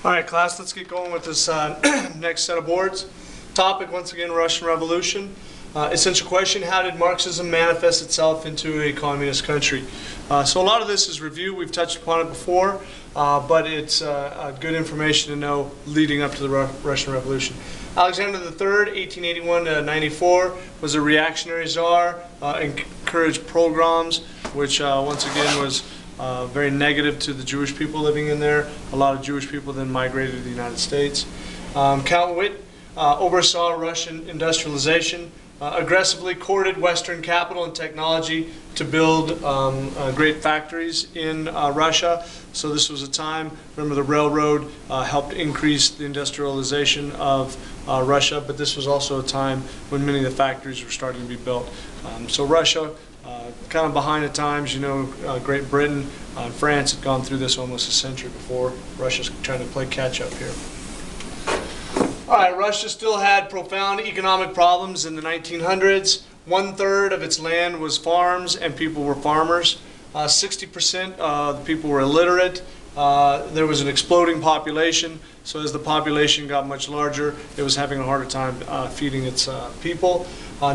All right, class, let's get going with this next set of boards. Topic, once again, Russian Revolution. Essential question, how did Marxism manifest itself into a communist country? So a lot of this is review. We've touched upon it before, but it's good information to know leading up to the Russian Revolution. Alexander III, 1881 to 94, was a reactionary czar, encouraged pogroms, which once again was very negative to the Jewish people living in there. A lot of Jewish people then migrated to the United States. Count Witt oversaw Russian industrialization, aggressively courted Western capital and technology to build great factories in Russia. So this was a time, remember the railroad helped increase the industrialization of Russia, but this was also a time when many of the factories were starting to be built. So Russia, kind of behind the times, you know, Great Britain and France had gone through this almost a century before. Russia's trying to play catch up here. All right, Russia still had profound economic problems in the 1900s. 1/3 of its land was farms and people were farmers. 60% of the people were illiterate. There was an exploding population, so as the population got much larger, it was having a harder time feeding its people.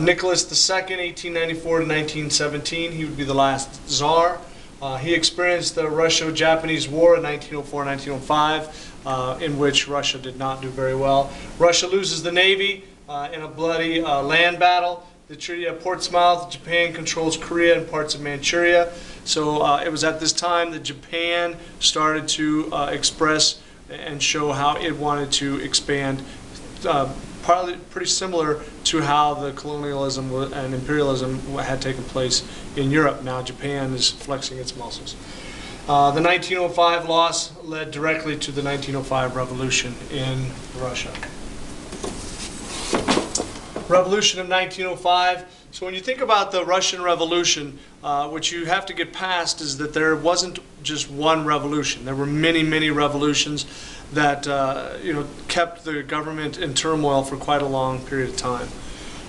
Nicholas II, 1894 to 1917, he would be the last czar. He experienced the Russo-Japanese War in 1904-1905, in which Russia did not do very well. Russia loses the Navy in a bloody land battle. The Treaty of Portsmouth, Japan controls Korea and parts of Manchuria. So it was at this time that Japan started to express and show how it wanted to expand, partly pretty similar to how the colonialism and imperialism had taken place in Europe. Now Japan is flexing its muscles. The 1905 loss led directly to the 1905 revolution in Russia. Revolution of 1905. So when you think about the Russian Revolution, what you have to get past is that there wasn't just one revolution. There were many, many revolutions that kept the government in turmoil for quite a long period of time.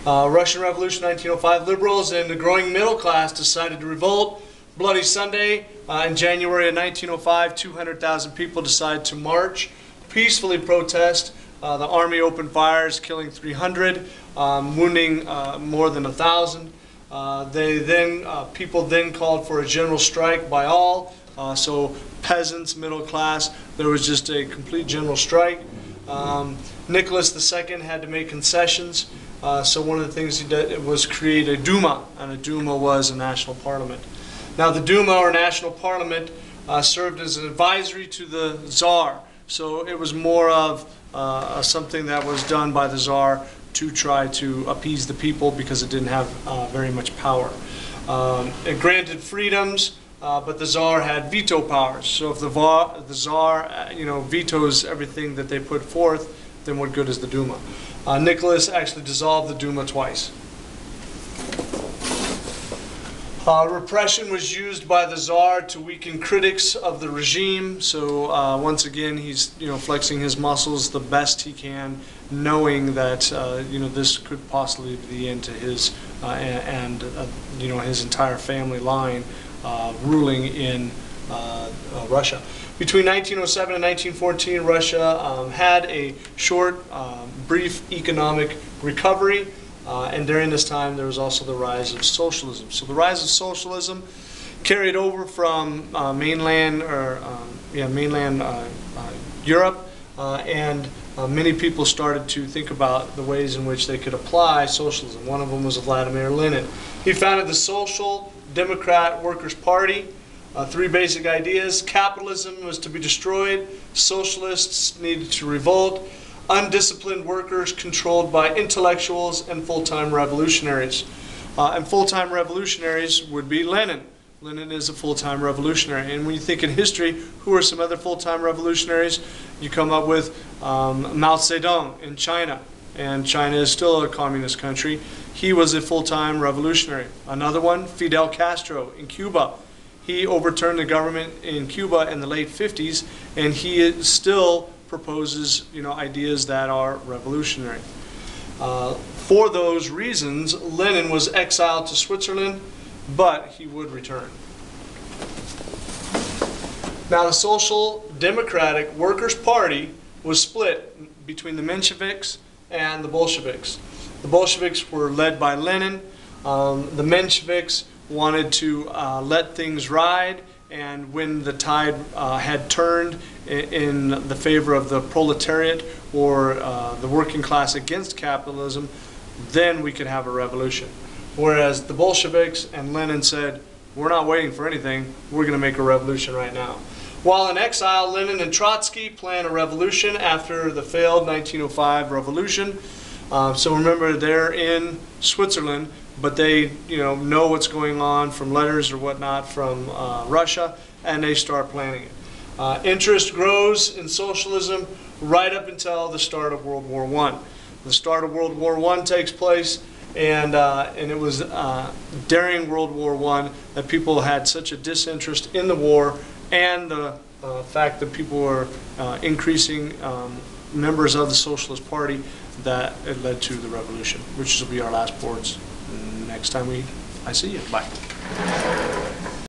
Russian Revolution 1905, liberals and the growing middle class decided to revolt. Bloody Sunday in January of 1905, 200,000 people decided to march, peacefully protest. The army opened fires, killing 300, wounding more than 1,000. People then called for a general strike by all. So peasants, middle class, there was just a complete general strike. Nicholas II had to make concessions. So one of the things he did was create a Duma, and a Duma was a national parliament. Now the Duma, or national parliament, served as an advisory to the Tsar. So it was more of something that was done by the Tsar to try to appease the people because it didn't have very much power. It granted freedoms, but the Tsar had veto powers. So if the Tsar vetoes everything that they put forth, then what good is the Duma? Nicholas actually dissolved the Duma twice. Repression was used by the Tsar to weaken critics of the regime. So once again, he's flexing his muscles the best he can, knowing that this could possibly be the end to his his entire family line ruling in Russia. Between 1907 and 1914, Russia had a short, brief economic recovery. And during this time, there was also the rise of socialism. So the rise of socialism carried over from mainland Europe, and many people started to think about the ways in which they could apply socialism. One of them was Vladimir Lenin. He founded the Social Democrat Workers' Party. Three basic ideas: capitalism was to be destroyed, socialists needed to revolt, undisciplined workers controlled by intellectuals, and full-time revolutionaries. And full-time revolutionaries would be Lenin. Lenin is a full-time revolutionary. And when you think in history, who are some other full-time revolutionaries? You come up with Mao Zedong in China. And China is still a communist country. He was a full-time revolutionary. Another one, Fidel Castro in Cuba. He overturned the government in Cuba in the late 50s, and he still proposes ideas that are revolutionary. For those reasons, Lenin was exiled to Switzerland, but he would return. Now the Social democratic Workers' Party was split between the Mensheviks and the Bolsheviks. The Bolsheviks were led by Lenin. The Mensheviks wanted to let things ride, and when the tide had turned in the favor of the proletariat or the working class against capitalism, then we could have a revolution. Whereas the Bolsheviks and Lenin said, we're not waiting for anything, we're going to make a revolution right now. While in exile, Lenin and Trotsky plan a revolution after the failed 1905 revolution. So remember, they're in Switzerland, but they know what's going on from letters or whatnot from Russia, and they start planning it. Interest grows in socialism right up until the start of World War I. The start of World War I takes place, and it was during World War I that people had such a disinterest in the war and the fact that people were increasing members of the Socialist Party, that it led to the revolution, which will be our last boards next time I see you. Bye.